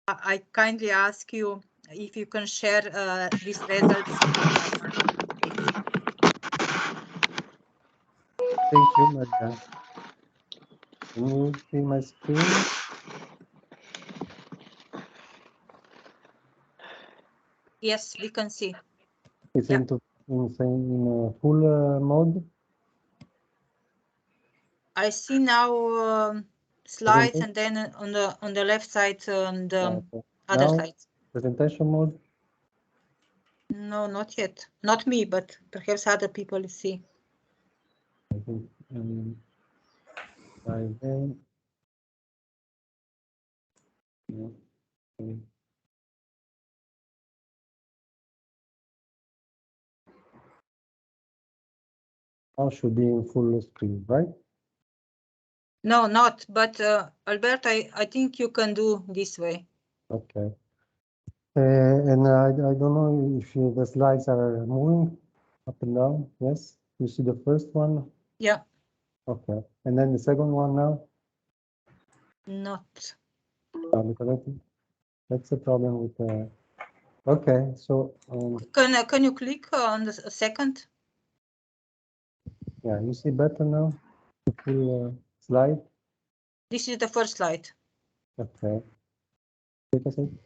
I kindly ask you if you can share these results. Thank you, Maria. Can you see my screen? Yes, we can see. It's Yeah. in full mode. I see now slides, and then on the left side the other Now, slides. presentation mode. No, not yet. Not me, but perhaps other people see. I think by then. Okay. Now should be in full screen, right? No, not. But Albert, I think you can do this way. Okay. And I don't know if the slides are moving up and down. Yes, you see the first one. Yeah. Okay, and then the second one now. Not. Because that's the problem with the. Okay, so Can you click on the second? yeah, you see better now. The full slide. This is the first slide. Okay. Take a second.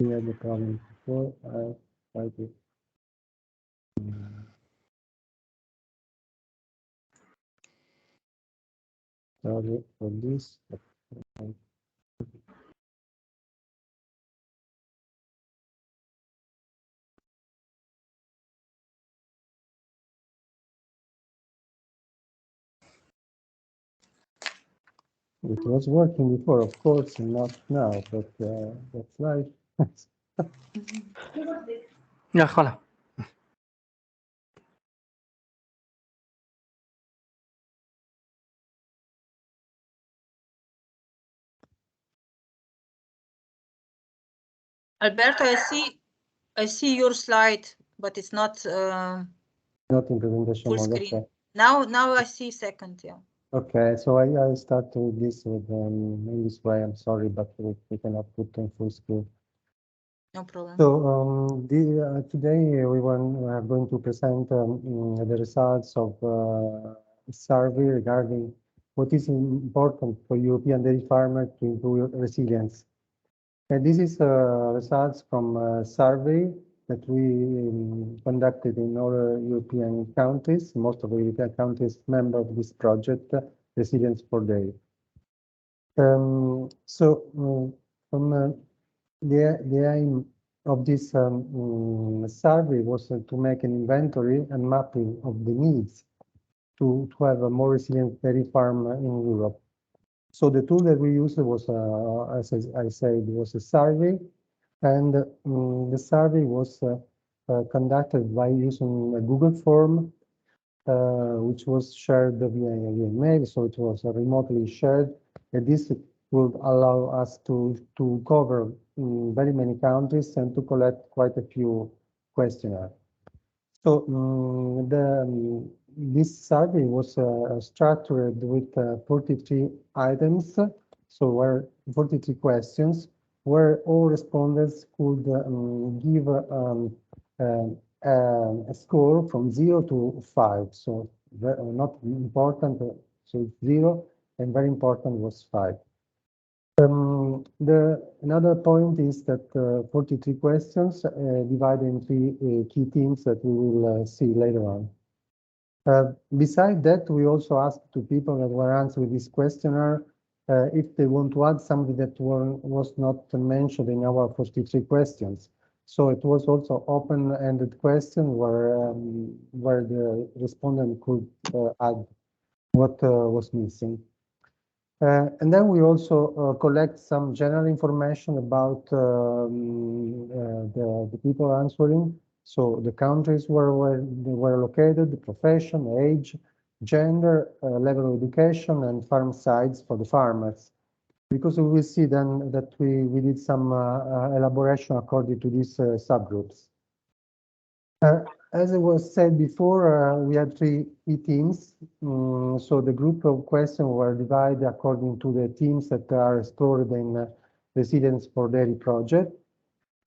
We had the problem before. I tried to. Sorry for this. It was working before, of course, and not now, but that's life. Ya, hola. Alberto, I see your slide, but it's not Not in presentation full mode. screen. Okay. Now I see second. Yeah. Okay, so I start with this in this way. I'm sorry, but we cannot put in full screen. No problem. So today we are going to present the results of a survey regarding what is important for European dairy farmers to improve resilience. And this is results from a survey that we conducted in all European countries. Most of the European countries member of this project, Resilience for Dairy. From the aim of this survey was to make an inventory and mapping of the needs to have a more resilient dairy farm in Europe. So the tool that we used was, as I said, was a survey, and the survey was conducted by using a Google form, which was shared via mail, so it was remotely shared. And this would allow us to cover very many countries and to collect quite a few questionnaires. So this survey was structured with 43 items, so were 43 questions, where all respondents could give a score from 0 to 5. So not important, so it's 0, and very important was 5. Another point is that 43 questions divided in 3 key themes that we will see later on. Besides that, we also asked to people that were answering this questionnaire if they want to add something that was not mentioned in our 43 questions. So it was also open-ended question where the respondent could add what was missing. And then we also collect some general information about the people answering. So the countries where they were located, the profession, age, gender, level of education, and farm sites for the farmers. Because we will see then that we did some elaboration according to these subgroups. As it was said before, we had three teams. So the group of questions were divided according to the themes that are explored in Resilience for Dairy project.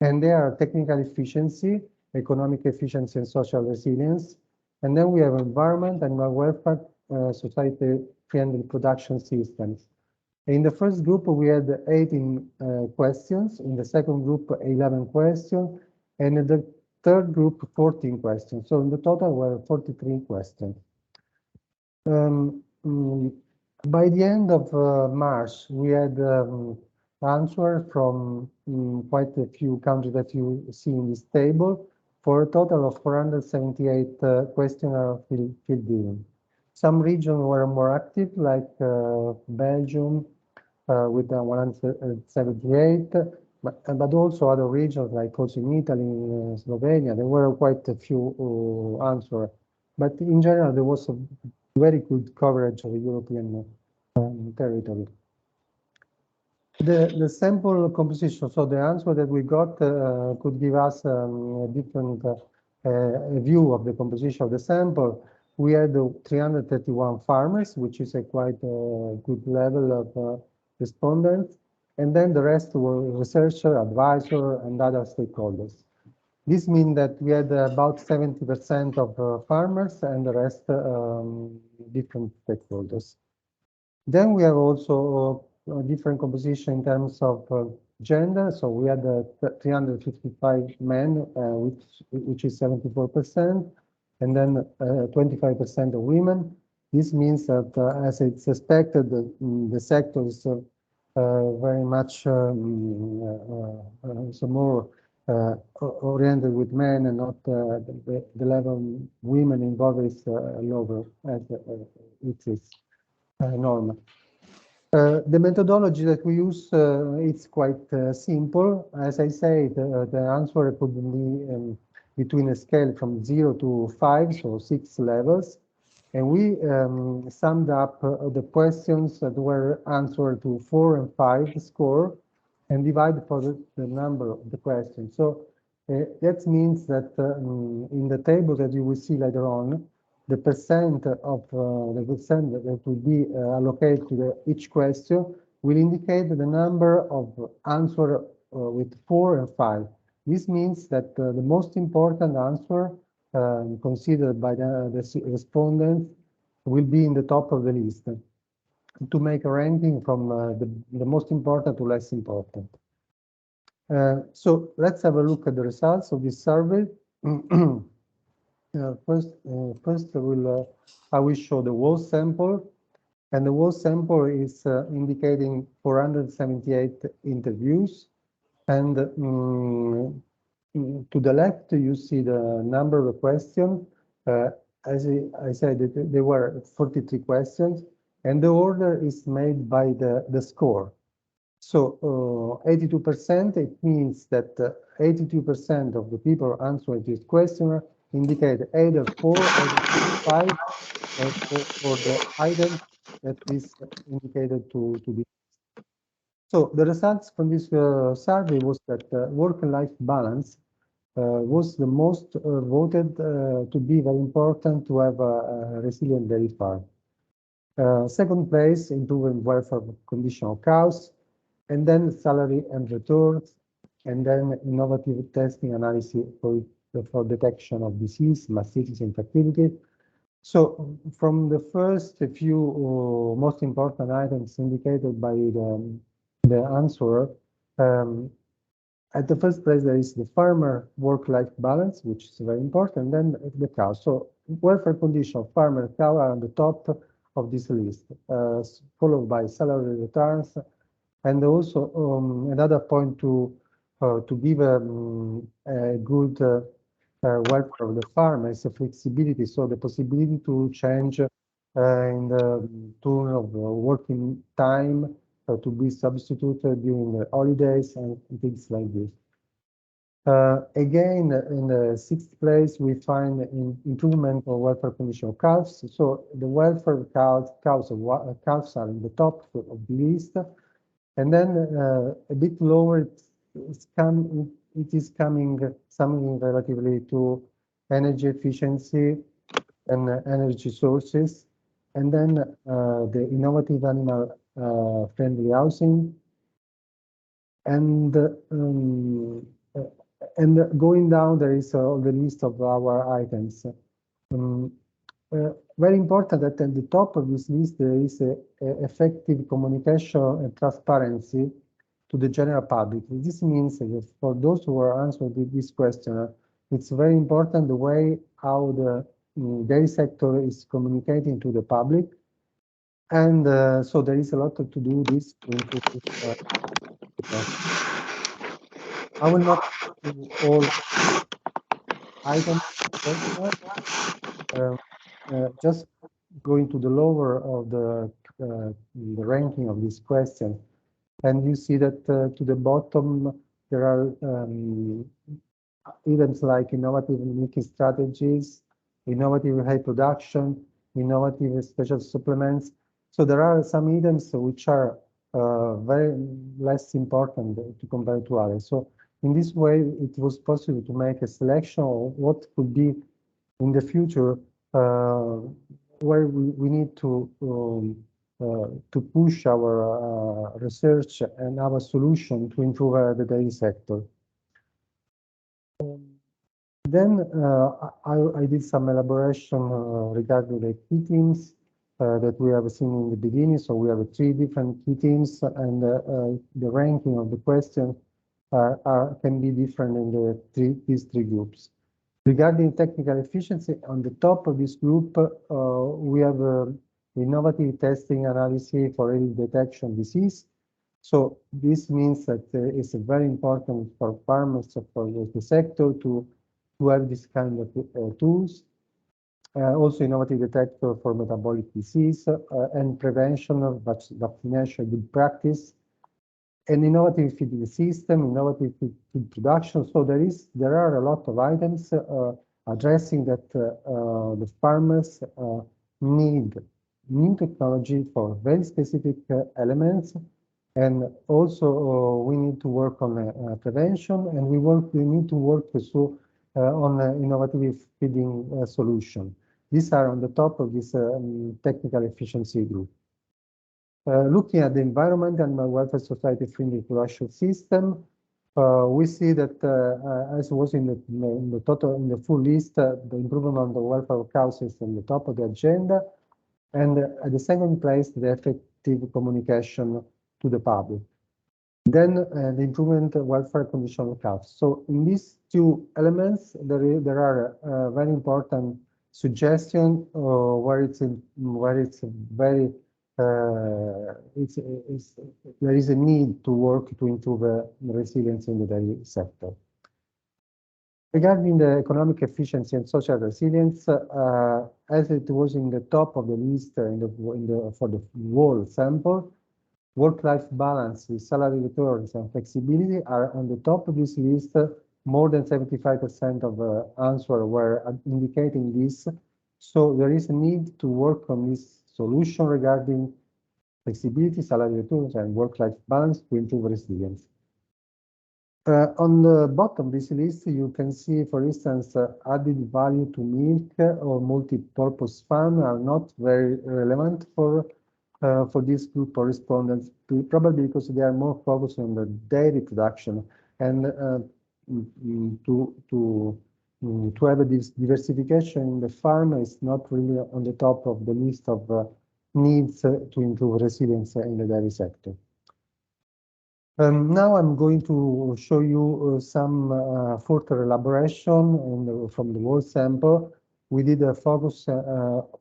And they are technical efficiency, economic efficiency, and social resilience. And then we have environment, animal welfare, society-friendly production systems. In the first group, we had 18 questions. In the second group, 11 questions. And in the third group, 14 questions. So in the total were 43 questions. By the end of March, we had answer from quite a few countries that you see in this table for a total of 478 questionnaires filled in. Some regions were more active, like Belgium with 178, but also other regions like also in Italy, Slovenia, there were quite a few answers. But in general, there was a very good coverage of the European territory. The sample composition, so the answer that we got could give us a different view of the composition of the sample. We had 331 farmers, which is a quite good level of respondents. And then the rest were researcher, advisor, and other stakeholders. This means that we had about 70% of farmers and the rest different stakeholders. Then we have also a different composition in terms of gender. So we had 355 men, which is 74%, and then 25% of women. This means that, as it's expected, the sector is very much so more oriented with men, and not the level of women involved is lower as it is normal. The methodology that we use is quite simple. As I say, the answer could be between a scale from 0 to 5, so 6 levels. And we summed up the questions that were answered to 4 and 5 score and divided for the number of the questions. So that means that in the table that you will see later on, the percent that will be allocated to each question will indicate the number of answers with 4 and 5. This means that the most important answer considered by the respondents will be in the top of the list to make a ranking from the most important to less important. So let's have a look at the results of this survey. First, I will show the whole sample, and the whole sample is indicating 478 interviews, and to the left you see the number of questions. As I said, there were 43 questions, and the order is made by the score. So 82%, it means that 82% of the people answering this questionnaire indicate either 4 or 5 for the item that is indicated to be. So the results from this survey was that work and life balance was the most voted to be very important to have a resilient dairy farm. Second place, improving welfare condition of cows, and then salary and returns, and then innovative testing analysis for detection of disease, mastitis, and fertility. So from the first few most important items indicated by the answer, at the first place there is the farmer work-life balance, which is very important, then the cow. So welfare condition of farmer and cow are on the top of this list, followed by salary returns, and also another point to give a good welfare of the farmer is the flexibility, so the possibility to change in the turn of working time to be substituted during the holidays and things like this. Again, in the sixth place, we find improvement of welfare condition of calves. So the welfare of calves are in the top of the list. And then a bit lower, it is coming something relatively to energy efficiency, and energy sources, and then the innovative animal friendly housing, and going down, there is the list of our items. Very important that at the top of this list there is effective communication and transparency to the general public. This means that for those who are answering this question, it's very important the way how the dairy sector is communicating to the public. And so there is a lot to do this to improve this. I will not do all items, just going to the lower of the ranking of this question. And you see that to the bottom, there are items like innovative milking strategies, innovative hay production, innovative special supplements. So there are some items which are very less important to compare to others. So in this way, it was possible to make a selection of what could be in the future where we need to push our research and our solution to improve the dairy sector. Then I did some elaboration regarding the key themes that we have seen in the beginning. So we have 3 different key themes, and the ranking of the question can be different in these 3 groups. Regarding technical efficiency, on the top of this group, we have innovative testing analysis for early detection disease. So this means that it's very important for farmers, for the sector to have this kind of tools. Also innovative detector for metabolic disease and prevention of vaccination, good practice, an innovative feeding system, innovative food production. So there are a lot of items addressing that the farmers need new technology for very specific elements. And also we need to work on prevention, and we need to work also on innovative feeding solution. These are on the top of this technical efficiency group. Looking at the environment and welfare society friendly production system, we see that as was in the full list, the improvement on the welfare of cows is on the top of the agenda, and at the second place, the effective communication to the public. Then the improvement of welfare condition of cows. So in these 2 elements, there are very important suggestions where it's very there is a need to work to improve the resilience in the dairy sector. Regarding the economic efficiency and social resilience, as it was in the top of the list for the whole sample, work-life balance with salary returns and flexibility are on the top of this list. More than 75% of answers were indicating this. So there is a need to work on this solution regarding flexibility, salary returns, and work-life balance to improve resilience. On the bottom of this list, you can see, for instance, added value to milk or multi-purpose farm are not very relevant for this group of respondents, probably because they are more focused on the dairy production, and to have a diversification in the farm is not really on the top of the list of needs to improve resilience in the dairy sector. Now I'm going to show you some further elaboration from the whole sample. We did a focus,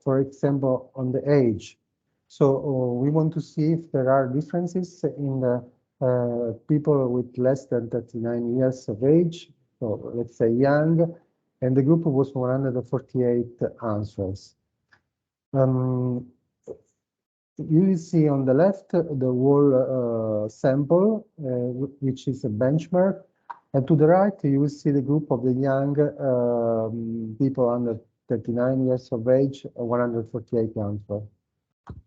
for example, on the age. So we want to see if there are differences in the people with less than 39 years of age, so let's say young, and the group was 148 answers. You will see on the left the whole sample, which is a benchmark, and to the right you will see the group of the young people under 39 years of age, 148 answers.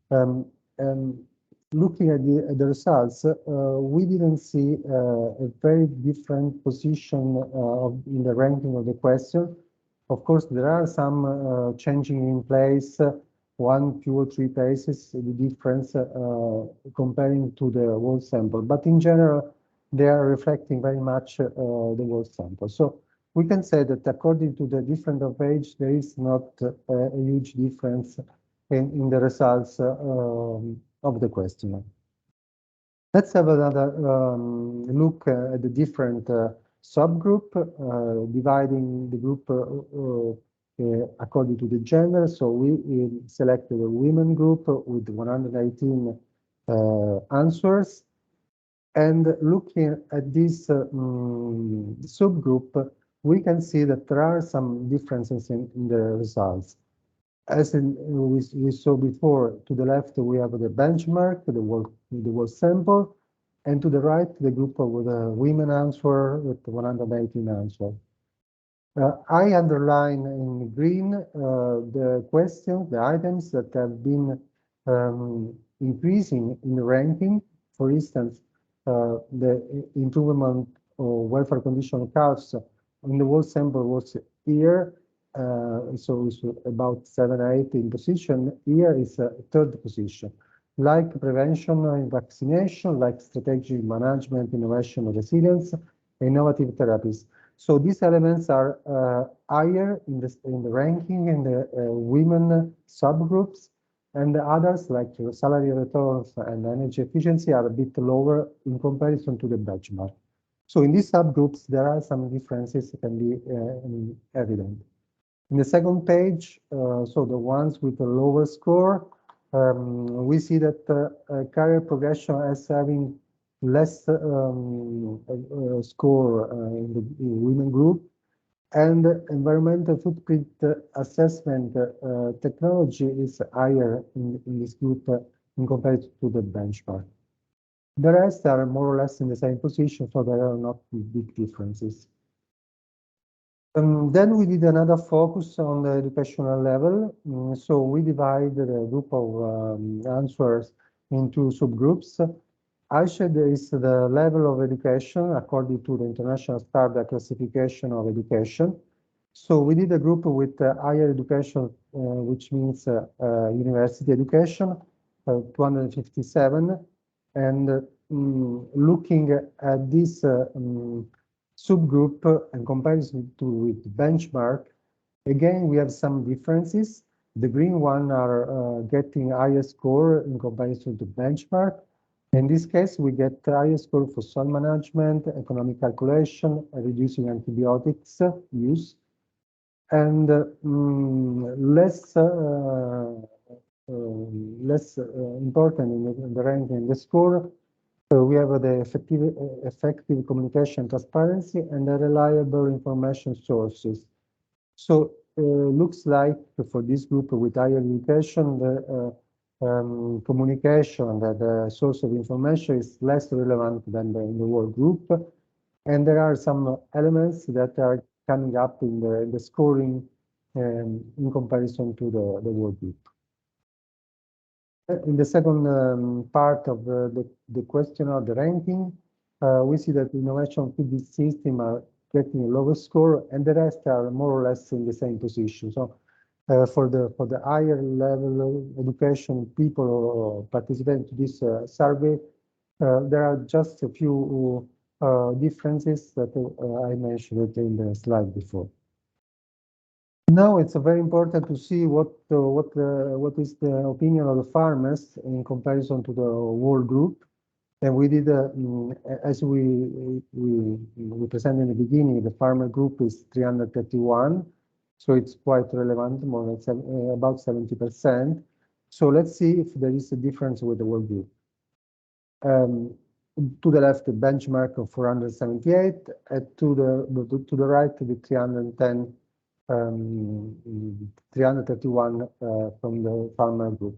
And looking at the results, we didn't see a very different position in the ranking of the question. Of course, there are some changing in place, 1, 2, or 3 places, the difference comparing to the whole sample. But in general, they are reflecting very much the whole sample. So we can say that according to the different of age, there is not a huge difference in the results of the questionnaire. Let's have another look at the different subgroup, dividing the group according to the gender. So we selected a women group with 118 answers. And looking at this subgroup, we can see that there are some differences in the results. As we saw before, to the left we have the benchmark, the whole sample, and to the right the group with the women answer with 118 answers. I underline in green the questions, the items that have been increasing in the ranking. For instance, the improvement of welfare condition counts in the whole sample was here. So it's about 7 or 8 in position. Here is a third position. Like prevention and vaccination, like strategic management, innovation, resilience, innovative therapies. So these elements are higher in the ranking in the women subgroups, and the others like salary returns and energy efficiency are a bit lower in comparison to the benchmark. So in these subgroups, there are some differences that can be evident. In the second page, so the ones with a lower score, we see that career progression as having less score in the women group, and environmental footprint assessment technology is higher in this group in comparison to the benchmark. The rest are more or less in the same position, so there are not big differences. Then we did another focus on the educational level. So we divided the group of answers into subgroups. ISHED is the level of education according to the International Standard Classification of Education. So we did a group with higher education, which means university education, 257. And looking at this subgroup in comparison to with benchmark, again, we have some differences. The green one are getting higher score in comparison to benchmark. In this case, we get higher score for soil management, economic calculation, reducing antibiotics use, and less important in the ranking in the score. So we have the effective communication transparency and the reliable information sources. So looks like for this group with higher education, the communication, that the source of information is less relevant than in the whole group. And there are some elements that are coming up in the scoring in comparison to the whole group. In the second part of the question of the ranking, we see that innovation feedback system are getting a lower score, and the rest are more or less in the same position. So for the higher level of education people participating to this survey, there are just a few differences that I mentioned in the slide before. Now it's very important to see what is the opinion of the farmers in comparison to the whole group. And we did, as we presented in the beginning, the farmer group is 331, so it's quite relevant, more than about 70%. So let's see if there is a difference with the whole group. To the left, the benchmark of 478, and to the right, the 310. 331 from the farmer group.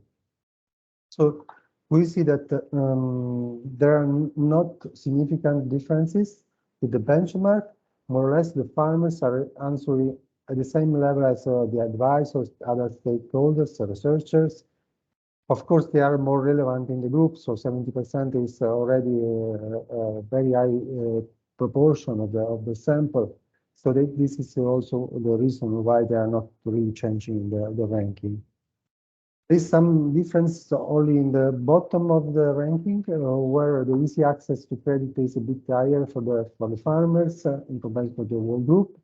So we see that there are not significant differences with the benchmark. More or less, the farmers are answering at the same level as the advisors, other stakeholders, researchers. Of course, they are more relevant in the group, so 70% is already a very high proportion of the sample. So this is also the reason why they are not really changing the ranking. There's some difference only in the bottom of the ranking, where the easy access to credit is a bit higher for the farmers in comparison to the whole group.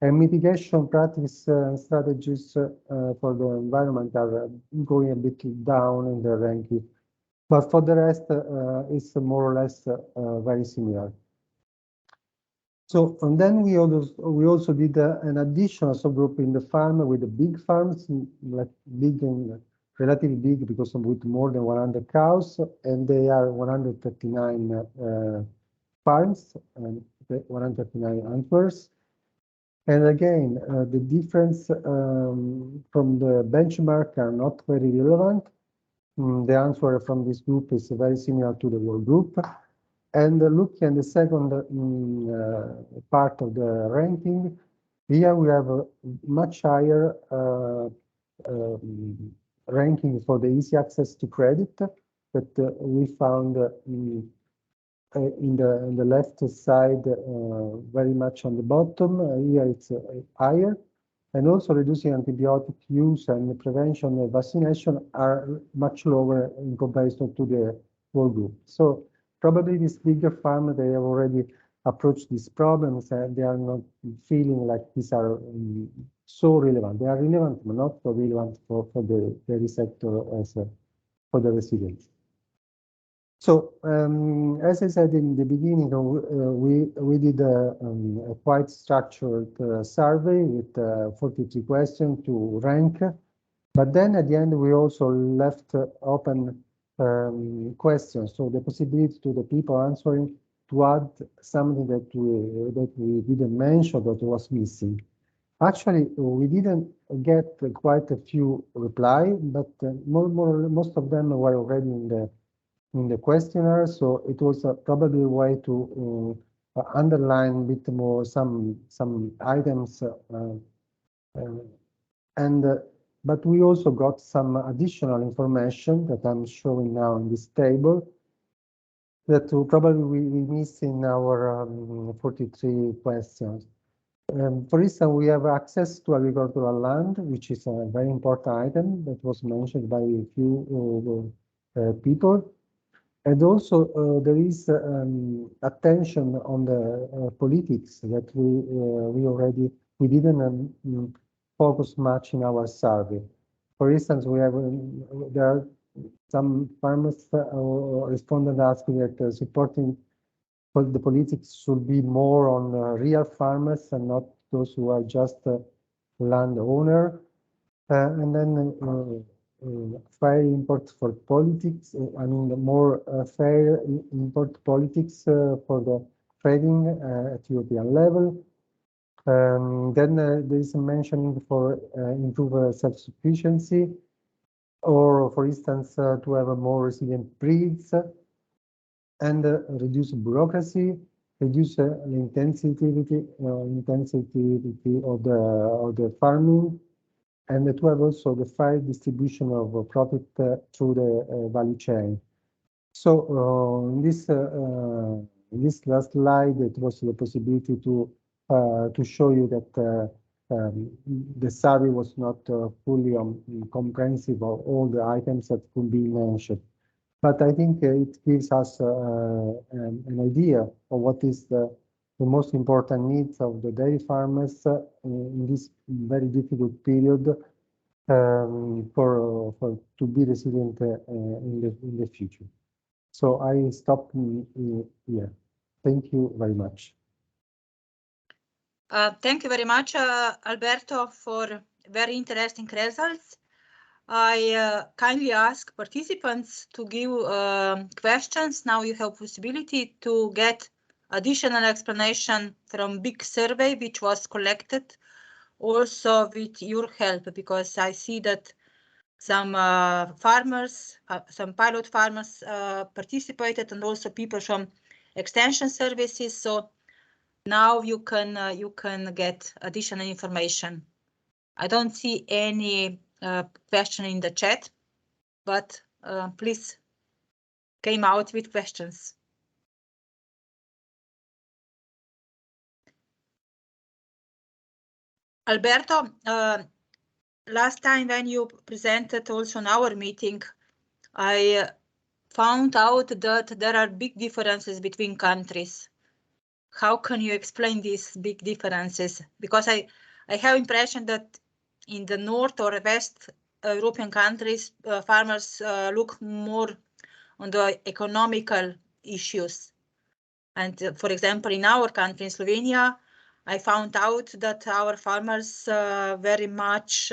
And mitigation practice strategies for the environment are going a bit down in the ranking. But for the rest, it's more or less very similar. So, and then we also did an additional subgroup in the farm with the big farms, like big and relatively big because with more than 100 cows, and they are 139 farms and 139 answers. And again, the difference from the benchmark are not very relevant. The answer from this group is very similar to the world group. And looking at the second part of the ranking, here we have a much higher ranking for the easy access to credit that we found in the left side very much on the bottom. Here it's higher. And also reducing antibiotic use and prevention of vaccination are much lower in comparison to the whole group. So probably this bigger farm, they have already approached these problems and they are not feeling like these are so relevant. They are relevant, but not so relevant for the dairy sector as for the resilience. So as I said in the beginning, we did a quite structured survey with 43 questions to rank. But then at the end, we also left open questions. So the possibility to the people answering to add something that we didn't mention that was missing. Actually, we didn't get quite a few replies, but most of them were already in the questionnaire, so it was probably a way to underline a bit more some items, but we also got some additional information that I'm showing now in this table that probably we missed in our 43 questions. For instance, we have access to agricultural land, which is a very important item that was mentioned by a few people. And also there is attention on the politics that we didn't focus much in our survey. For instance, there are some farmers responded asking that supporting the politics should be more on real farmers and not those who are just landowner. And then fair import for politics, I mean the more fair import politics for the trading at European level. Then there is a mentioning for improve self-sufficiency, or for instance to have a more resilient breeds, and reduce bureaucracy, reduce the intensity of the farming, and to have also the fair distribution of profit through the value chain. So in this last slide, it was the possibility to show you that the survey was not fully comprehensive of all the items that could be mentioned. But I think it gives us an idea of what is the most important needs of the dairy farmers in this very difficult period to be resilient in the future. So I stop here. Thank you very much. Thank you very much, Alberto, for very interesting results. I kindly ask participants to give questions. Now you have possibility to get additional explanation from big survey, which was collected also with your help, because I see that some farmers, some pilot farmers participated, and also people from extension services. So now you can get additional information. I don't see any question in the chat, but please came out with questions. Alberto, last time when you presented also in our meeting, I found out that there are big differences between countries. How can you explain these big differences? Because I have impression that in the north or west European countries, farmers look more on the economical issues. And for example, in our country, in Slovenia, I found out that our farmers very much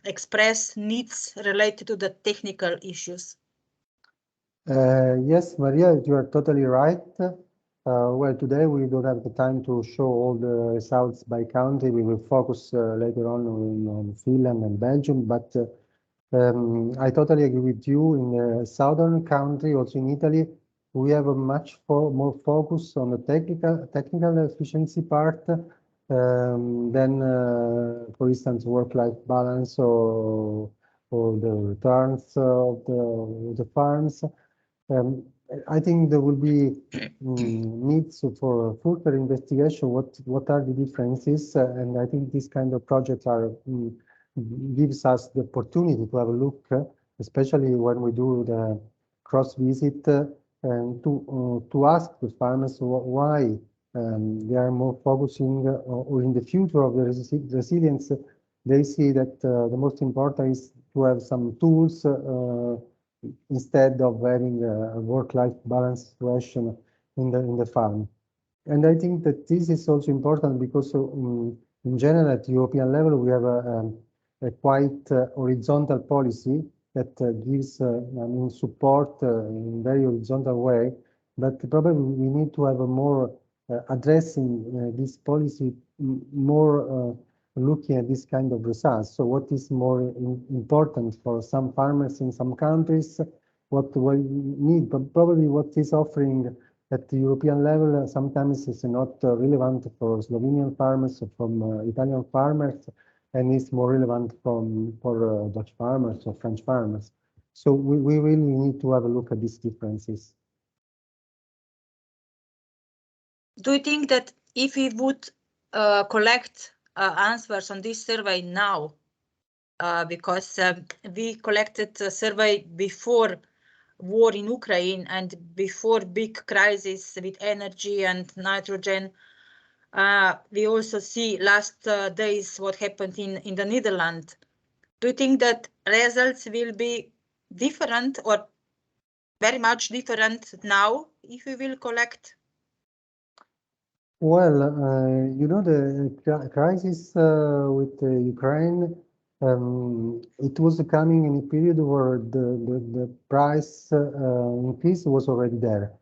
express needs related to the technical issues. Yes, Maria, you are totally right. Well, today we don't have the time to show all the results by country. We will focus later on Finland and Belgium, but I totally agree with you. In the southern country, also in Italy, we have a much more focus on the technical efficiency part than, for instance, work-life balance or the returns of the farms. I think there will be needs for further investigation. What are the differences? And I think these kind of projects are gives us the opportunity to have a look, especially when we do the cross visit, and to ask the farmers why they are more focusing, or in the future of the resilience. They see that the most important is to have some tools instead of having a work-life balance situation in the farm. And I think that this is also important because in general at European level we have a quite horizontal policy that gives support in very horizontal way, but probably we need to have a more addressing this policy more looking at this kind of results. So what is more important for some farmers in some countries, what we need, but probably what is offering at the European level sometimes is not relevant for Slovenian farmers or from Italian farmers, and is more relevant for Dutch farmers or French farmers. So we really need to have a look at these differences. Do you think that if we would collect answers on this survey now, because we collected a survey before war in Ukraine and before big crisis with energy and nitrogen, we also see last days what happened in the Netherlands. Do you think that results will be different or very much different now if we will collect? Well, you know, the crisis with Ukraine, it was coming in a period where the price increase was already there.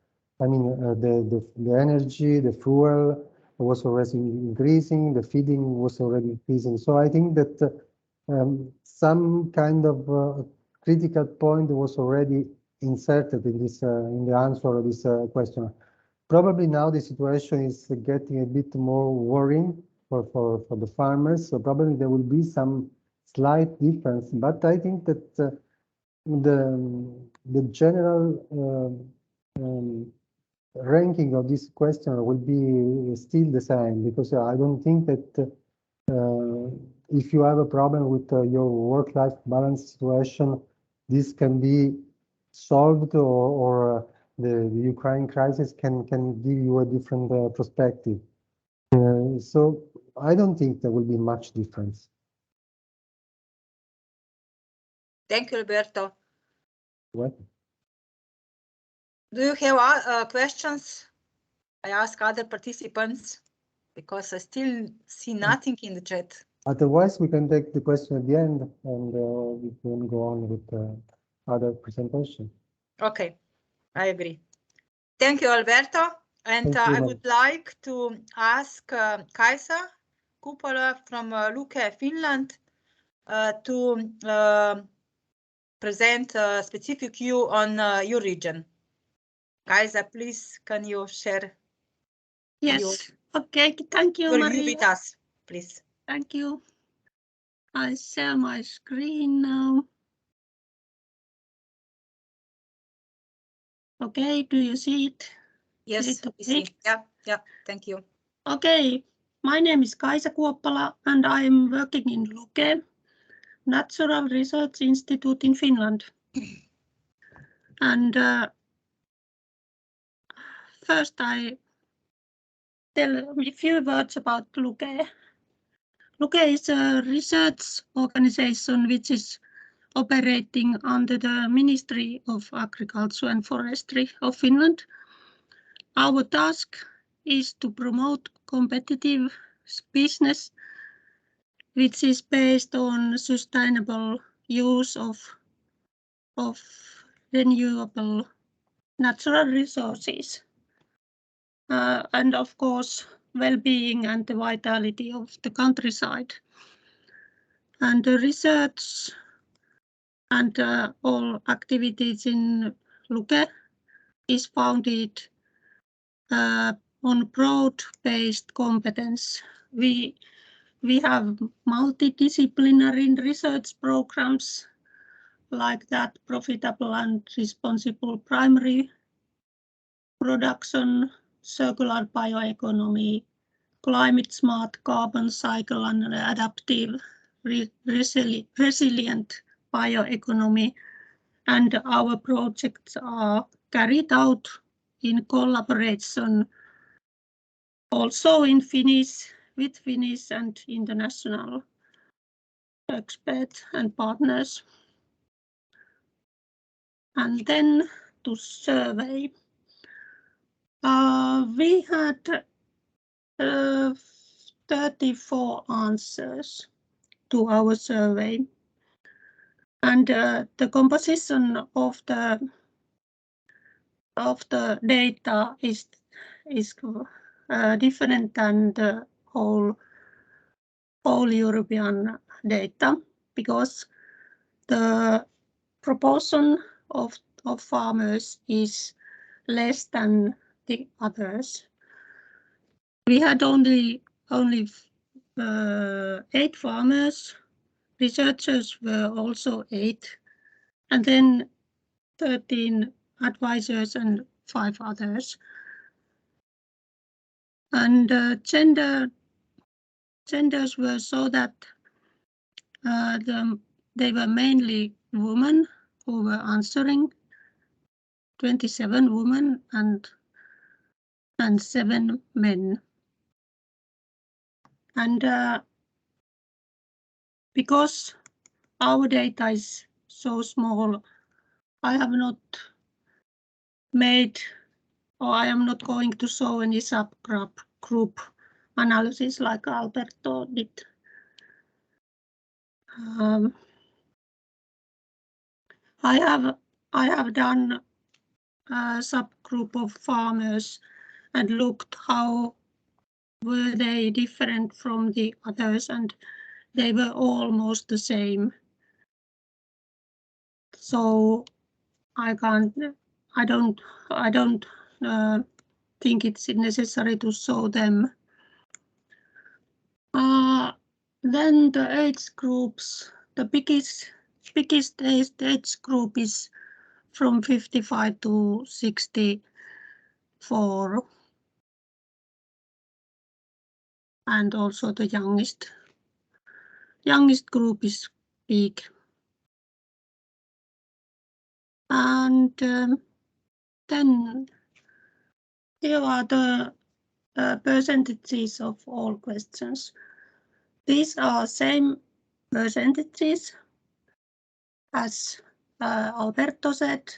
I mean, the energy, the fuel was already increasing, the feeding was already increasing. So I think that some kind of critical point was already inserted in this in the answer of this question. Probably now the situation is getting a bit more worrying for the farmers, so probably there will be some slight difference, but I think that the general ranking of this question will be still the same, because I don't think that if you have a problem with your work-life balance situation, this can be solved, or the Ukraine crisis can give you a different perspective. So I don't think there will be much difference. Thank you, Alberto. What? Do you have questions? I ask other participants because I still see nothing in the chat. Otherwise, we can take the question at the end, and we can go on with other presentation. Okay, I agree. Thank you, Alberto. And I would like to ask Kaisa Kupola from Luke, Finland, to present a specific view on your region. Kaisa, please, can you share? Yes. Okay. Thank you, your Maria. view with us, please. Thank you. I share my screen now. Okay, do you see it? Yes, we see. Yeah, thank you. Okay, My name is Kaisa Kuoppala and I am working in Luke, Natural Research Institute in Finland. And first I tell a few words about Luke. Luke is a research organization which is operating under the Ministry of Agriculture and Forestry of Finland. Our task is to promote competitive business which is based on sustainable use of renewable natural resources. And of course, well-being and the vitality of the countryside. And the research and all activities in Luke is founded on broad-based competence. We have multidisciplinary research programs like that profitable and responsible primary production, circular bioeconomy, climate smart carbon cycle and adaptive resilient bioeconomy. And our projects are carried out in collaboration also in Finnish, with Finnish and international experts and partners. And then to survey. We had 34 answers to our survey. And the composition of the data is different than the whole European data, because the proportion of farmers is less than the others. We had only 8 farmers. Researchers were also 8, and then 13 advisors and 5 others. And genders were so that they were mainly women who were answering, 27 women and 7 men. And because our data is so small, I have not made, or I am not going to show any subgroup analysis like Alberto did. I have done a subgroup of farmers and looked how were they different from the others, and they were almost the same. So I don't think it's necessary to show them. Then the age groups, the biggest age group is from 55 to 64, and also the youngest group is big. And then here are the percentages of all questions. These are same percentages as Alberto said.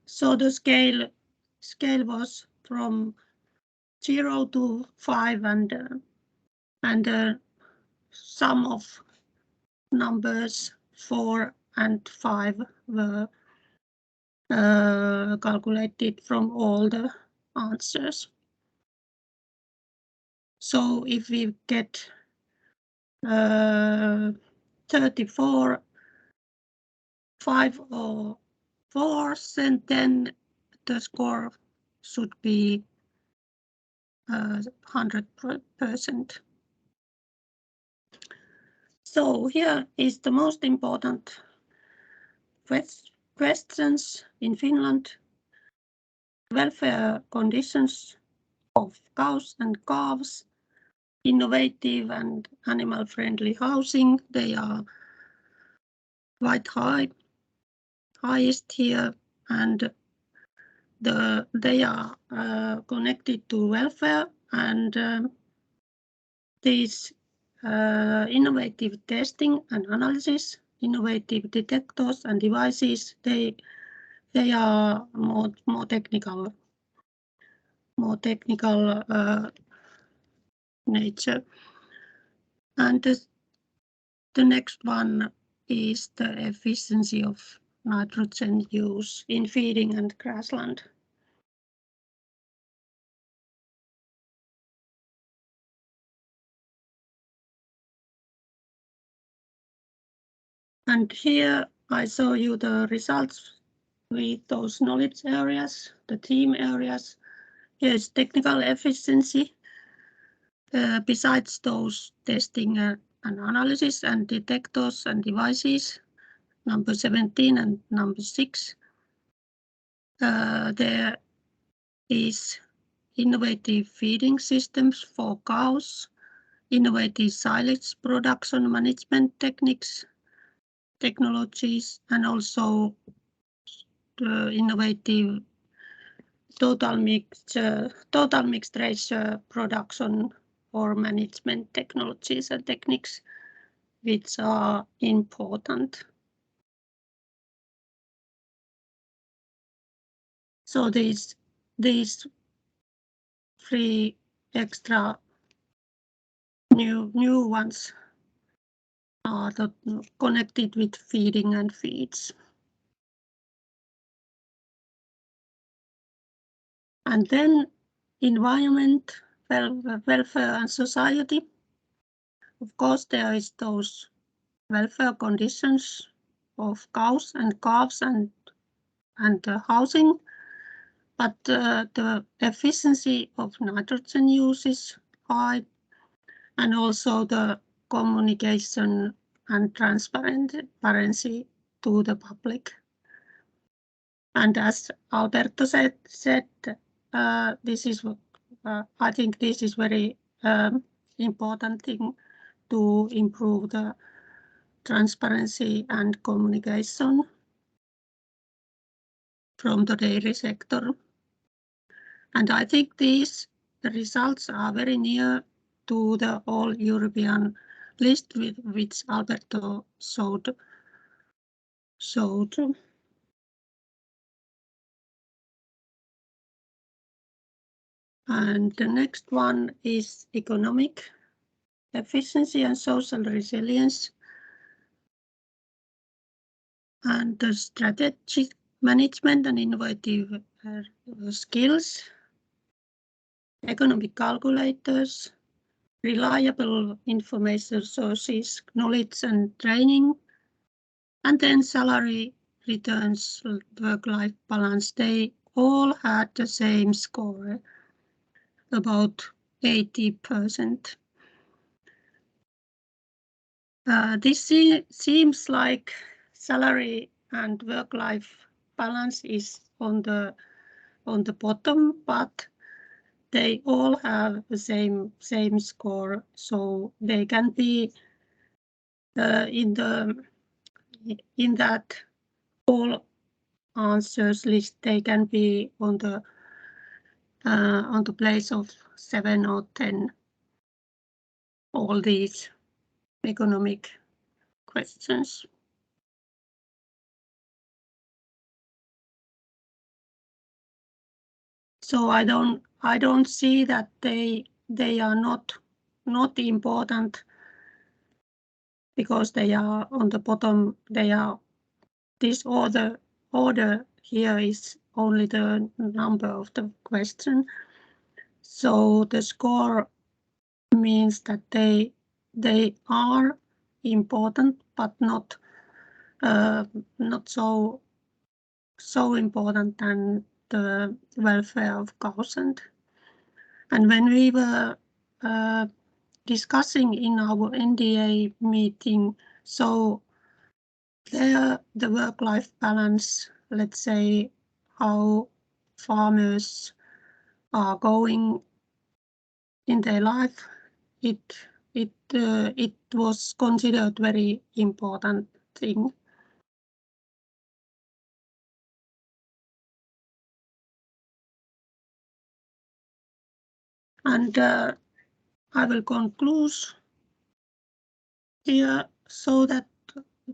So the scale was from 0 to 5, and sum of numbers 4 and 5 were calculated from all the answers. So if we get 34, 5 or 4, then the score should be 100%. So here is the most important questions in Finland. Welfare conditions of cows and calves innovative and animal-friendly housing. They are quite highest here, and they are connected to welfare, and these innovative testing and analysis, innovative detectors and devices, they are more technical nature. And the next one is the efficiency of nitrogen use in feeding and grassland. And here I show you the results with those knowledge areas, the theme areas. Here is technical efficiency. Besides those testing and analysis and detectors and devices, number 17 and number 6, there is innovative feeding systems for cows, innovative silage production management technologies, and also the innovative total mixed ratio production or management technologies and techniques, which are important. So these 3 extra new ones are connected with feeding and feeds. And then environment, welfare and society. Of course, there is those welfare conditions of cows and calves and housing, but the efficiency of nitrogen use is high, and also the communication and transparency to the public. And as Alberto said, this is I think this is very important thing to improve the transparency and communication from the dairy sector. And I think these results are very near to the all European list which Alberto showed. And the next one is economic efficiency and social resilience, and the strategic management and innovative skills, economic calculators, reliable information sources, knowledge and training, and then salary, returns, work-life balance. They all had the same score, about 80%. This seems like salary and work-life balance is on the bottom, but they all have the same score, so they can be in that all answers list. They can be on the place of 7 or 10. All these economic questions. So I don't see that they are not important because they are on the bottom. They are this order here is only the number of the question. So the score means that they are important, but not so important than the welfare of cows. And when we were discussing in our NDA meeting, so there the work-life balance, let's say how farmers are going in their life, it was considered very important thing. And I will conclude here, so that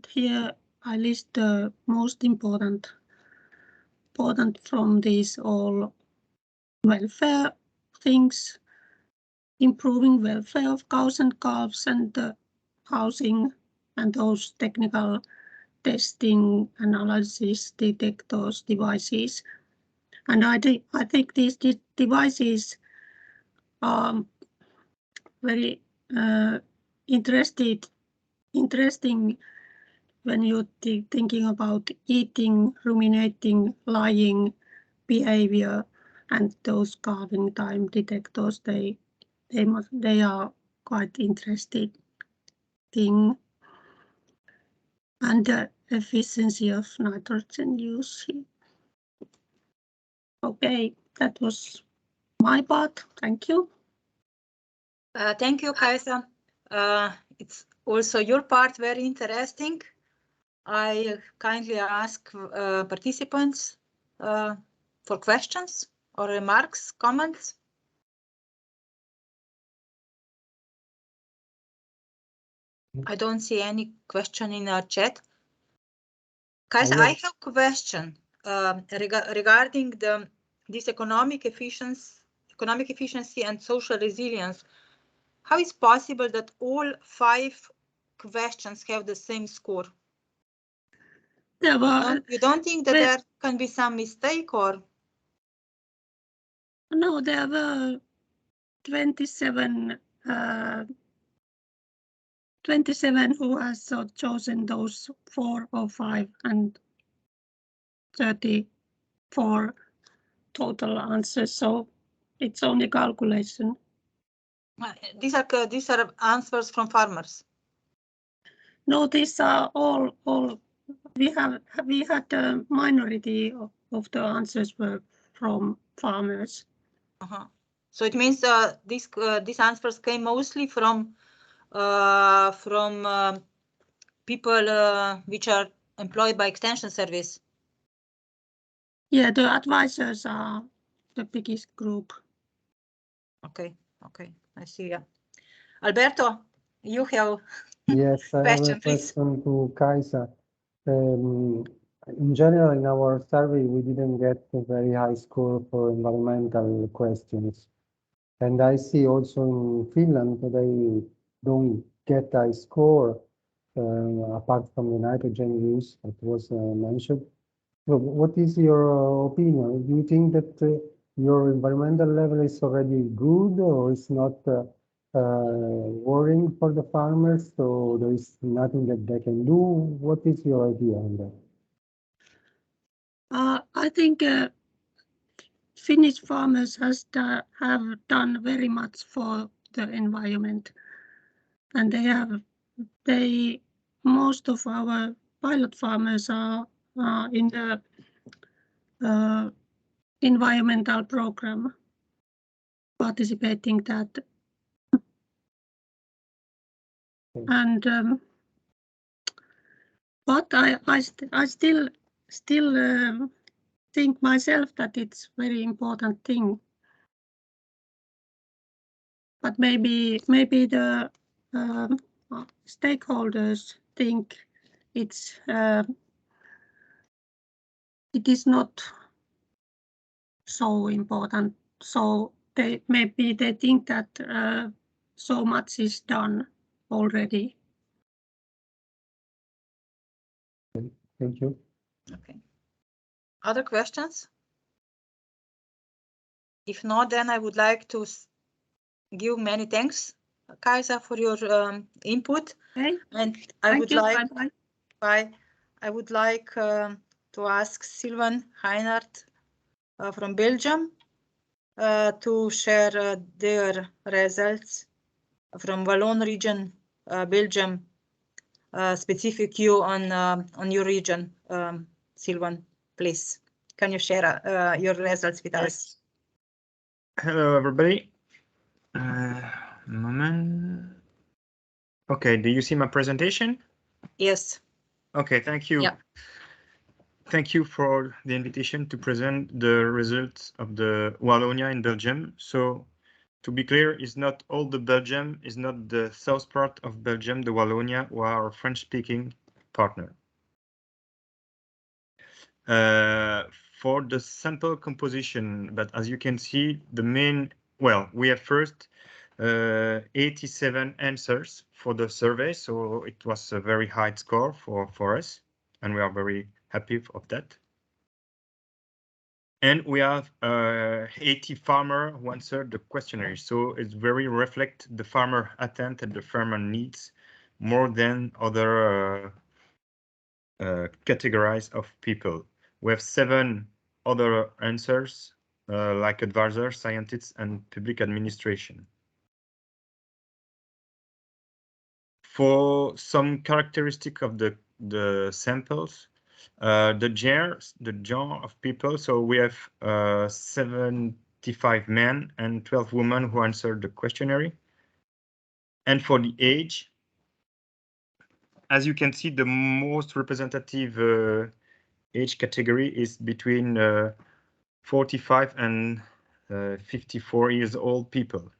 here I list the most important from these all welfare things, improving welfare of cows and calves, and housing, and those technical testing, analysis, detectors, devices. And I think these devices are very interesting when you're thinking about eating, ruminating, lying behavior, and those calving time detectors. They are quite interesting thing. And the efficiency of nitrogen use. Okay, that was my part. Thank you. Thank you, Kaisa. It's also your part very interesting. I kindly ask participants for questions or remarks, comments. I don't see any question in our chat. Kaisa, I have a question regarding this economic efficiency and social resilience. How is possible that all 5 questions have the same score? You don't think that there can be some mistake, or? No, there were 27 who has chosen those 4 or 5, and 34 total answers. So it's only calculation. These are answers from farmers. No, these are all. We had a minority of the answers were from farmers. So it means these answers came mostly from people which are employed by Extension Service. Yeah, the advisors are the biggest group. Okay, I see. Yeah, Alberto, you have yes, I have a question to Kaisa. In general, in our survey, we didn't get a very high score for environmental questions. And I see also in Finland, they don't get a score apart from the nitrogen use that was mentioned. So what is your opinion? Do you think that your environmental level is already good, or is not worrying for the farmers, so there is nothing that they can do? What is your idea on that? I think Finnish farmers have done very much for the environment, and most of our pilot farmers are in the environmental program, participating that. And but I still think myself that it's very important thing. But maybe the stakeholders think it is not so important. So they think that so much is done already. Thank you. Okay. Other questions? If not, then I would like to give many thanks, Kaisa, for your input. Okay. And I would like to ask Sylvain Heijnaert from Belgium to share their results from Wallon region, Belgium, specific view on your region. Sylvain, please, can you share your results with us? Hello, everybody. moment. Okay, do you see my presentation? Yes. Okay, thank you. Yeah. Thank you for the invitation to present the results of the Wallonia in Belgium. So to be clear, it's not all the Belgium, is not the south part of Belgium, the Wallonia, who are our French-speaking partner. For the sample composition, but as you can see, the main, well, we have first 87 answers for the survey, so it was a very high score for us, and we are very happy of that. And we have 80 farmer who answered the questionnaire, so it's very reflect the farmer intent and the farmer needs more than other categories of people. We have 7 other answers, like advisors, scientists, and public administration. For some characteristic of the samples, the genre of people. So we have 75 men and 12 women who answered the questionnaire. And for the age, as you can see, the most representative age category is between 45 and 54 years old people.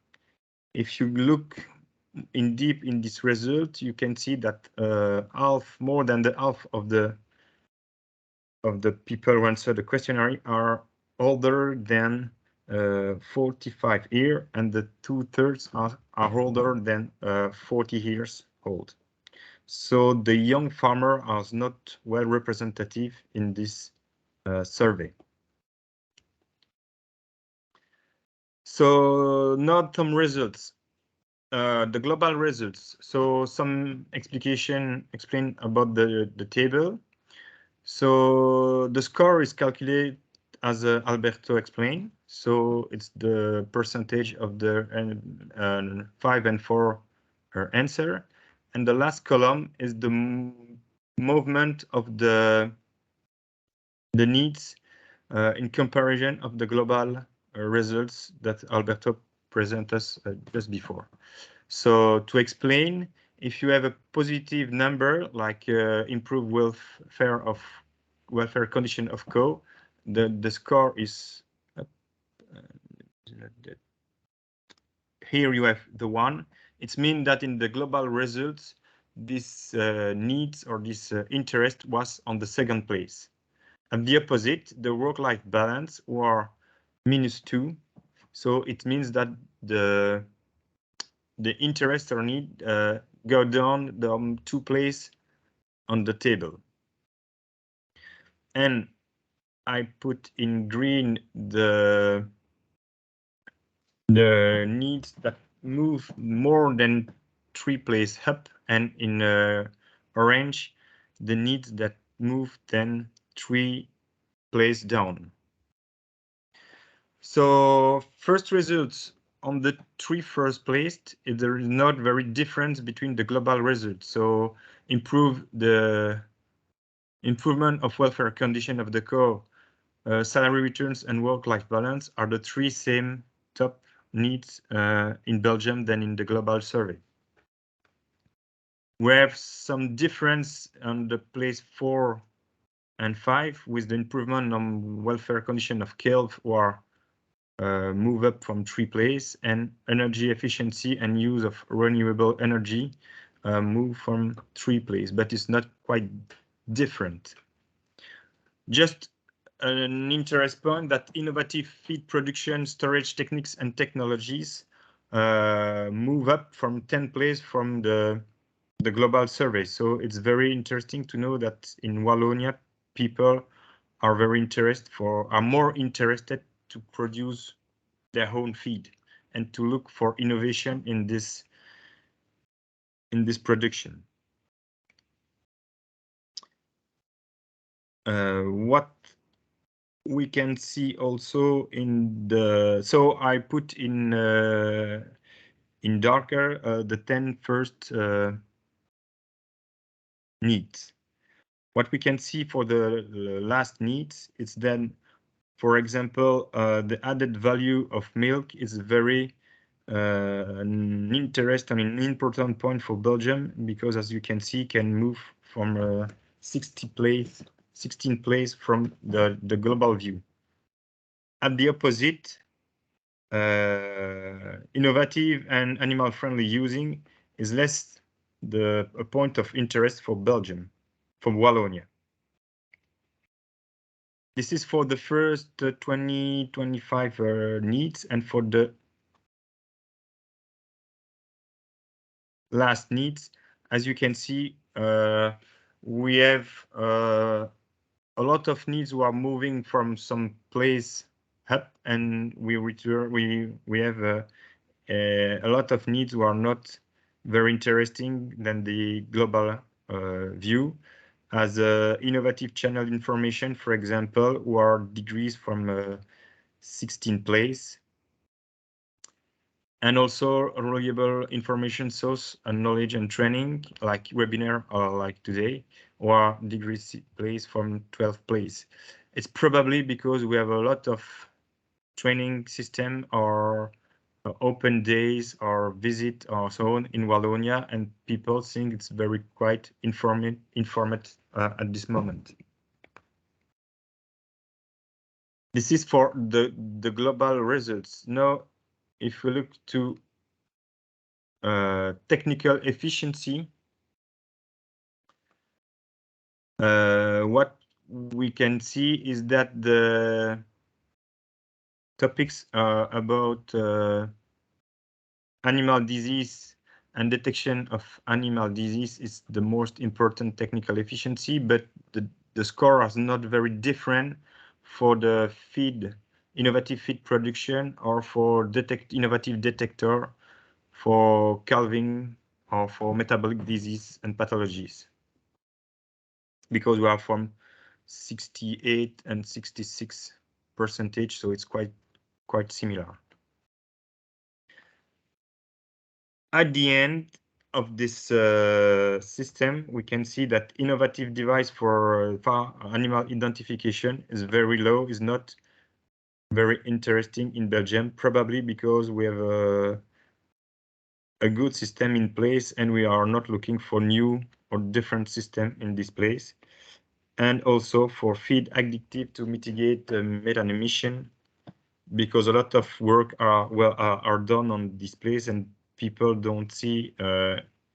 If you look in deep in this result, you can see that more than the half of the people who answer the questionnaire are older than 45 years, and the 2/3 are older than 40 years old. So the young farmer are not well representative in this survey. So now some results, the global results. So some explain about the table. So the score is calculated as Alberto explained. So it's the percentage of the 5 and 4 answer. And the last column is the movement of the needs in comparison of the global results that Alberto presented us just before. So to explain, if you have a positive number like improved welfare condition of co, the score is here you have the 1. It means that in the global results, this needs or this interest was on the 2nd place. And the opposite, the work-life balance, were -2. So it means that the interest or need go down the 2 place on the table. And I put in green the needs that move more than 3 place up, and in orange the needs that move then 3 place down. So first results on the 3 first placed, there is not very difference between the global results. So improvement of welfare condition of the core, salary returns, and work-life balance are the 3 same top needs in Belgium than in the global survey. We have some difference on the place 4 and 5 with the improvement on welfare condition of KELV, or move up from 3 place, and energy efficiency and use of renewable energy move from 3 place, but it's not quite different. Just an interest point that innovative feed production, storage techniques and technologies move up from 10 place from the global survey. So it's very interesting to know that in Wallonia, people are more interested to produce their own feed and to look for innovation in this production. What we can see also in the, so I put in darker the 10 first needs. What we can see for the last needs, it's then, for example, the added value of milk is very an interest and an important point for Belgium, because as you can see, can move from 16 place from the global view. At the opposite, innovative and animal-friendly using is less a point of interest for Belgium, for Wallonia. This is for the first 2025 needs, and for the last needs, as you can see, we have a lot of needs who are moving from some place up, and we have a lot of needs who are not very interesting than the global view, as innovative channel information, for example, who are degrees from 16 place, and also a reliable information source and knowledge and training, like webinar or like today, or degree place from 12 place. It's probably because we have a lot of training system or open days or visit or so on in Wallonia, and people think it's very quite informed at this moment. This is for the global results. Now, if we look to technical efficiency, what we can see is that the topics about animal disease and detection of animal disease is the most important technical efficiency, but the score is not very different for the innovative feed production, or for innovative detector for calving or for metabolic disease and pathologies, because we are from 68 and 66%, so it's quite similar. At the end of this system, we can see that innovative device for animal identification is very low, is not very interesting in Belgium, probably because we have a good system in place and we are not looking for new or different system in this place. And also for feed addictive to mitigate methane emission, because a lot of work are done on this place and people don't see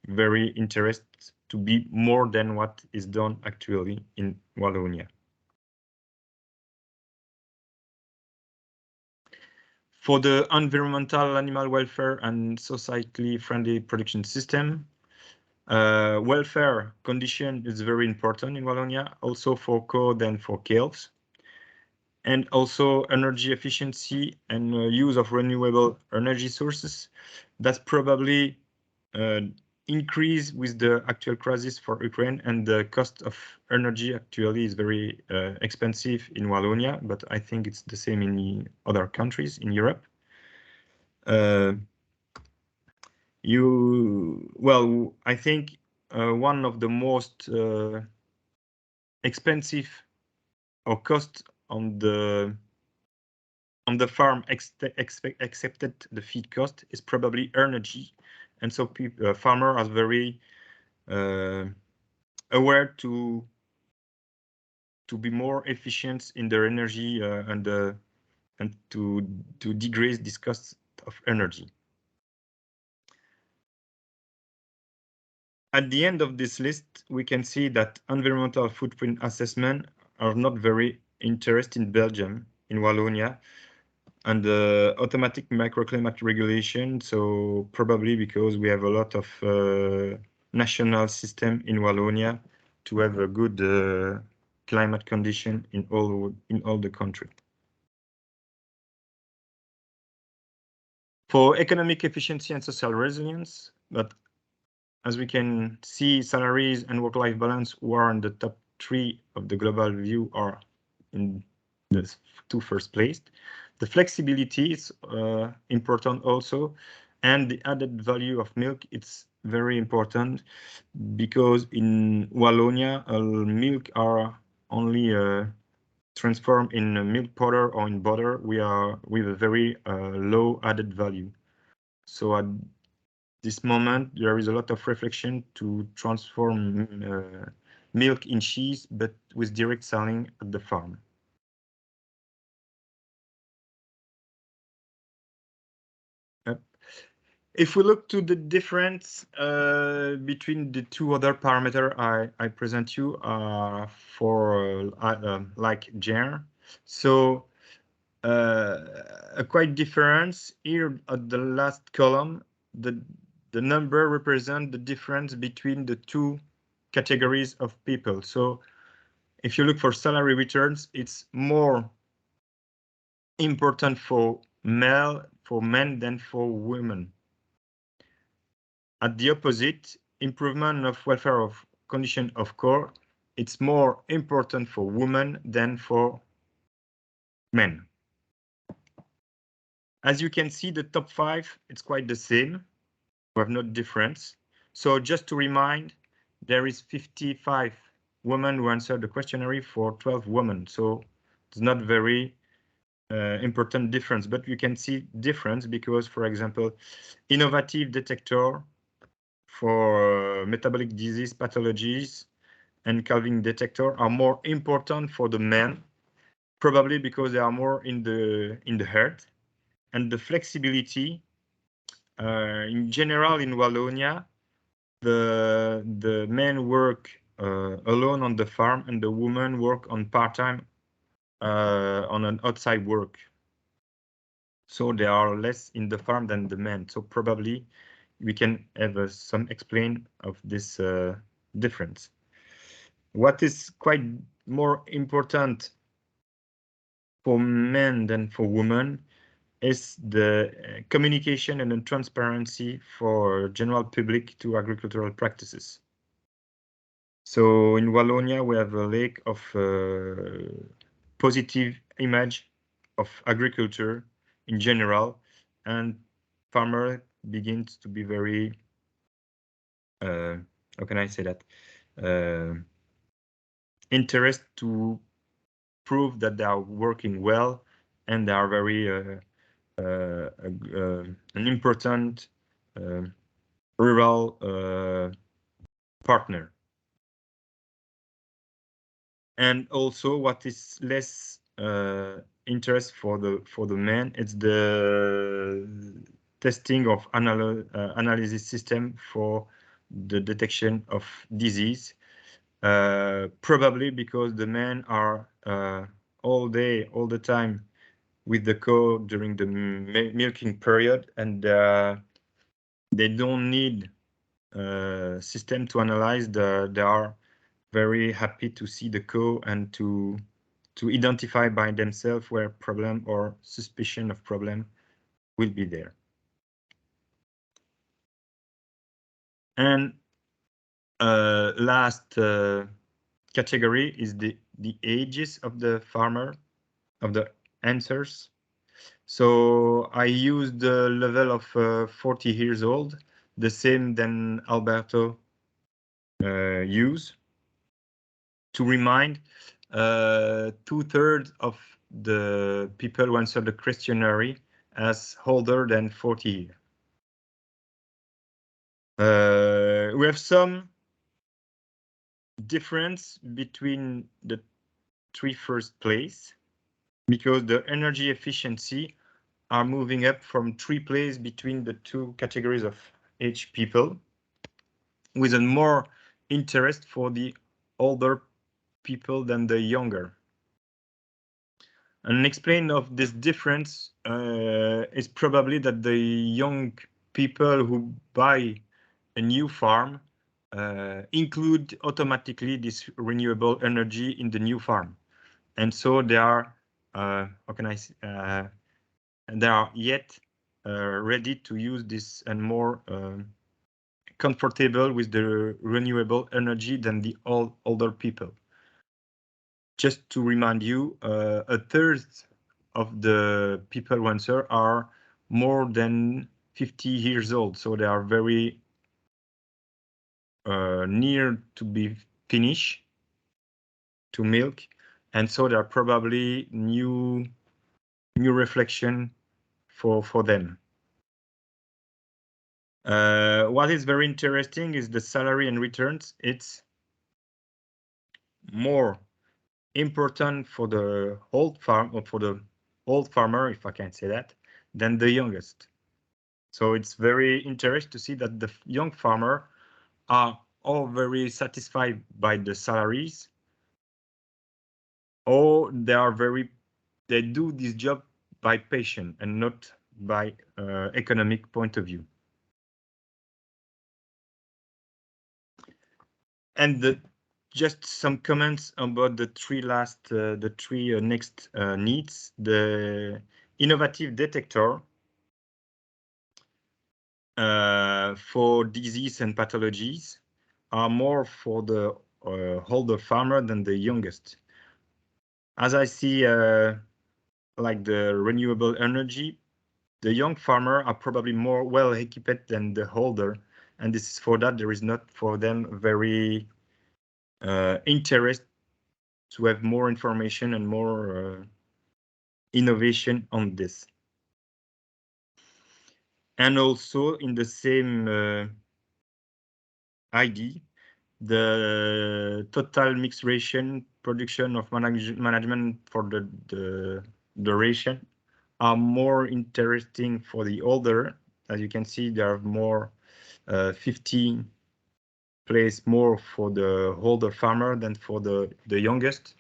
very interest to be more than what is done actually in Wallonia. For the environmental, animal welfare and societally friendly production system, welfare condition is very important in Wallonia, also for cod and for calves. And also energy efficiency and use of renewable energy sources. That's probably increase with the actual crisis for Ukraine, and the cost of energy actually is very expensive in Wallonia, but I think it's the same in the other countries in Europe. I think one of the most expensive or cost on the farm accepted the feed cost is probably energy, and so farmers are very aware to be more efficient in their energy and to decrease this cost of energy. At the end of this list, we can see that environmental footprint assessment are not very interested in Belgium, in Wallonia, and the automatic microclimate regulation. So probably because we have a lot of national system in Wallonia to have a good climate condition in all the country. For economic efficiency and social resilience, but as we can see, salaries and work-life balance, who are in the top 3 of the global view, are in the 2 first place. The flexibility is important also, and the added value of milk, it's very important, because in Wallonia, milk are only transformed in milk powder or in butter. We are with a very low added value. So at this moment, there is a lot of reflection to transform milk in cheese, but with direct selling at the farm. If we look to the difference between the two other parameters I present you for like GER, so a quite difference here at the last column. The number represents the difference between the two categories of people. So if you look for salary returns, it's more important for men than for women. At the opposite, improvement of welfare of condition of core, it's more important for women than for men. As you can see, the top 5, it's quite the same. We have no difference. So just to remind, there is 55 women who answered the questionnaire for 12 women. So it's not very important difference, but you can see difference because, for example, innovative detector for metabolic disease pathologies and calving detector are more important for the men, probably because they are more in the heart. And the flexibility, in general in Wallonia, the men work alone on the farm and the women work on part-time on an outside work. So they are less in the farm than the men. So probably we can have some explain of this difference. What is quite more important for men than for women is the communication and the transparency for general public to agricultural practices. So in Wallonia, we have a lack of positive image of agriculture in general, and farmer begins to be very, how can I say that, interest to prove that they are working well and they are very an important rural partner. And also, what is less interest for the men, it's the testing of analysis system for the detection of disease. Probably because the men are all day, all the time with the cow during the milking period, and they don't need a system to analyze. They are very happy to see the cow and to identify by themselves where problem or suspicion of problem will be there. And last category is the ages of the farmer, of the answers. So I used the level of 40 years old, the same than Alberto used. To remind, 2/3 of the people who answered the questionnaire as older than 40 years. We have some difference between the 3 first place because the energy efficiency are moving up from 3 place between the 2 categories of age people, with a more interest for the older people than the younger. An explain of this difference is probably that the young people who buy a new farm include automatically this renewable energy in the new farm, and so they are how can I say, they are yet ready to use this and more comfortable with the renewable energy than the older people. Just to remind you, 1/3 of the people who answer are more than 50 years old, so they are very near to be finished to milk, and so there are probably new reflection for them. What is very interesting is the salary and returns. It's more important for the old farm, or for the old farmer, if I can say that, than the youngest. So it's very interesting to see that the young farmer are all very satisfied by the salaries, or they do this job by passion and not by economic point of view. And just some comments about the three next needs. The innovative detector for disease and pathologies are more for the older farmer than the youngest. As I see, like the renewable energy, the young farmer are probably more well equipped than the older, and this is for that there is not for them very interest to have more information and more innovation on this. And also in the same ID, the total mixed ration production of management for the duration are more interesting for the older. As you can see, there are more 15 place more for the older farmer than for the youngest,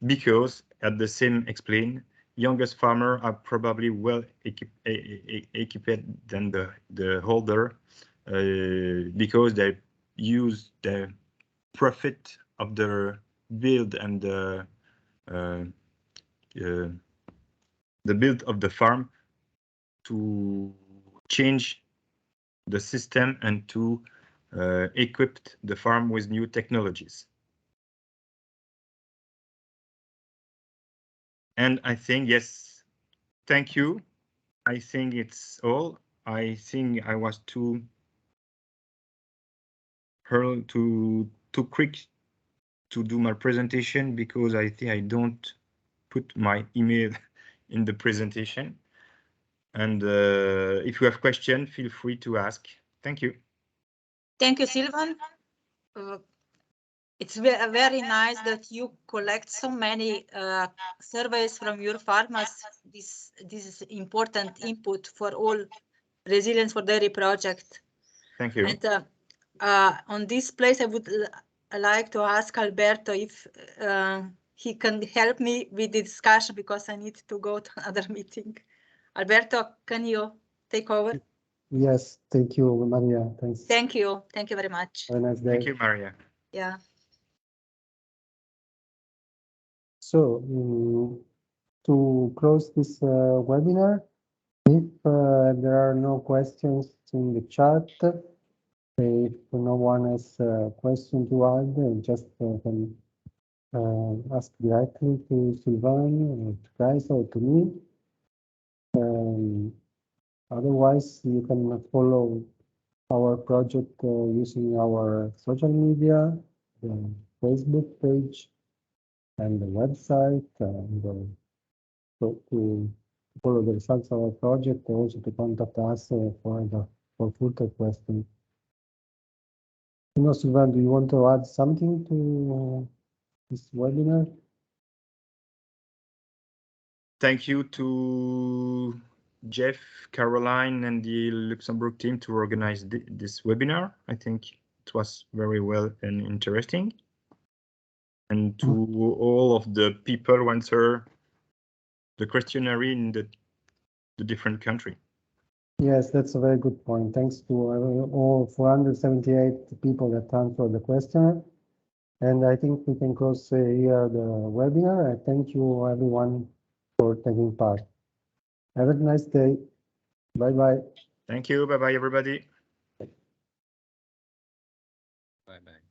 because at the same explain, youngest farmer are probably well equipped than the older, because they use the profit of the build and the build of the farm to change the system and to equip the farm with new technologies. And I think, yes, thank you. I think it's all. I think I was too quick to do my presentation, because I think I don't put my email in the presentation. And if you have questions, feel free to ask. Thank you. Thank you, Sylvain. It's very nice that you collect so many surveys from your farmers. This is important input for all Resilience for Dairy project. Thank you. And on this place, I would like to ask Alberto if he can help me with the discussion, because I need to go to another meeting. Alberto, can you take over? Yes, thank you, Maria. Thanks. Thank you. Thank you very much. Have a nice day. Thank you, Maria. Yeah. So to close this webinar, if there are no questions in the chat, if no one has a question to add, just can ask directly to Sylvain, or to Guys, or to me. Otherwise, you can follow our project using our social media, the Facebook page, and the website, and so to follow the results of our project, also to contact us for further questions. Sylvain, do you want to add something to this webinar? Thank you to Jeff, Caroline, and the Luxembourg team to organize this webinar. I think it was very well and interesting. And to all of the people who answer the questionnaire in the different country. Yes, that's a very good point. Thanks to all 478 people that answered the questionnaire. And I think we can close here the webinar. I thank you everyone for taking part. Have a nice day. Bye-bye. Thank you. Bye-bye, everybody. Bye-bye.